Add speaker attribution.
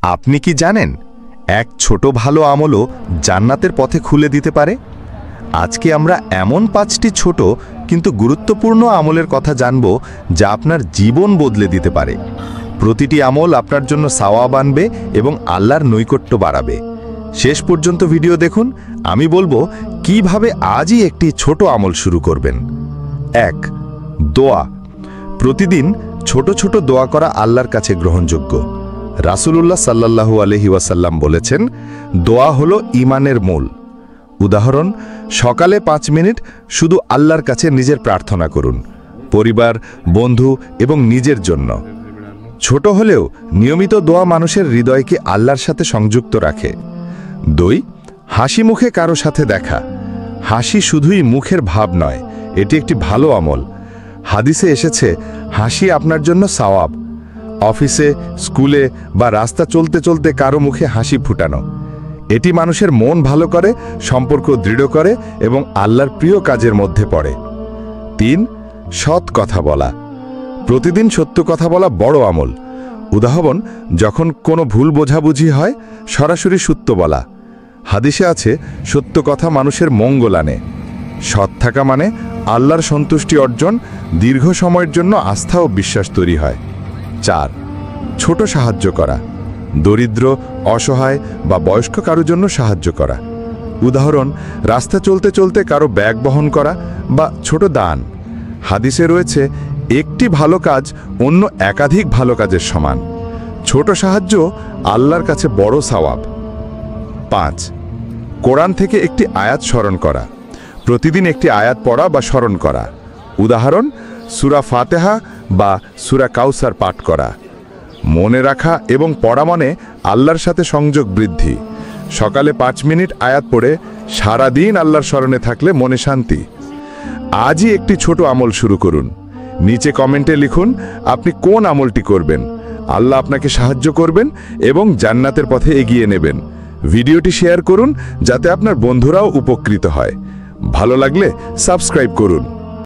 Speaker 1: আপনি কি জানেন এক ছোট ভালো আমলও জান্নাতের পথে খুলে দিতে পারে? আজকে আমরা এমন 5টি ছোট কিন্তু গুরুত্বপূর্ণ আমলের কথা জানব যা আপনার জীবন বদলে দিতে পারে। প্রতিটি আমল আপনার জন্য সওয়াব আনবে এবং আল্লাহর নৈকট্য বাড়াবে। শেষ পর্যন্ত ভিডিও দেখুন, আমি বলবো কিভাবে আজই একটি ছোট আমল শুরু করবেন। 1. দোয়া। প্রতিদিন ছোট ছোট দোয়া করা আল্লাহর কাছে গ্রহণযোগ্য। রাসূলুল্লাহ সাল্লাল্লাহু আলাইহি ওয়াসাল্লাম বলেছেন, দোয়া হলো ঈমানের মূল। উদাহরণ, সকালে 5 মিনিট শুধু আল্লাহর কাছে নিজের প্রার্থনা করুন, পরিবার, বন্ধু এবং নিজের জন্য। ছোট হলেও নিয়মিত দোয়া মানুষের হৃদয়কে আল্লাহর সাথে সংযুক্ত রাখে। 2. হাসি মুখে কারো সাথে দেখা। হাসি শুধুই মুখের ভাব নয়, এটি একটি ভালো আমল। হাদিসে এসেছে, হাসি আপনার জন্য সওয়াব। অফিসে, স্কুলে বা রাস্তা চলতে চলতে কারো মুখে হাসি ফুটানো, এটি মানুষের মন ভালো করে, সম্পর্ক দৃঢ় করে এবং আল্লাহর প্রিয় কাজের মধ্যে পড়ে। 3. সৎ কথা বলা। প্রতিদিন সত্য কথা বলা বড় আমল। উদাহরণ, যখন কোনো ভুল বোঝাবুঝি হয় সরাসরি সত্য বলা। হাদিসে আছে, সত্য কথা মানুষের মঙ্গল আনে। সৎ থাকা মানে আল্লাহর সন্তুষ্টি অর্জন, দীর্ঘ সময়ের জন্য আস্থা ও বিশ্বাস তৈরি হয়। 4. ছোট সাহায্য করা। দরিদ্র, অসহায় বা বয়স্ক কারোর জন্য সাহায্য করা। উদাহরণ, রাস্তা চলতে চলতে কারো ব্যাগ বহন করা বা ছোট দান। হাদিসে রয়েছে, একটি ভালো কাজ অন্য একাধিক ভালো কাজের সমান। ছোট সাহায্য আল্লাহর কাছে বড় সওয়াব। 5. কোরআন থেকে একটি আয়াত স্মরণ করা। প্রতিদিন একটি আয়াত পড়া বা স্মরণ করা। উদাহরণ, সূরা ফাতিহা বা সূরা কাউসার পাঠ করা। মনে রাখা এবং পড়া মানে আল্লাহর সাথে সংযোগ বৃদ্ধি। সকালে 5 মিনিট আয়াত পড়ে সারা দিন আল্লাহর স্মরণে থাকলে মনে শান্তি। আজই একটি ছোট আমল শুরু করুন। নিচে কমেন্টে লিখুন আপনি কোন আমলটি করবেন। আল্লাহ আপনাকে সাহায্য করবেন এবং জান্নাতের পথে এগিয়ে নেবেন। ভিডিওটি শেয়ার করুন যাতে আপনার বন্ধুরাও উপকৃত হয়। ভালো লাগলে সাবস্ক্রাইব করুন।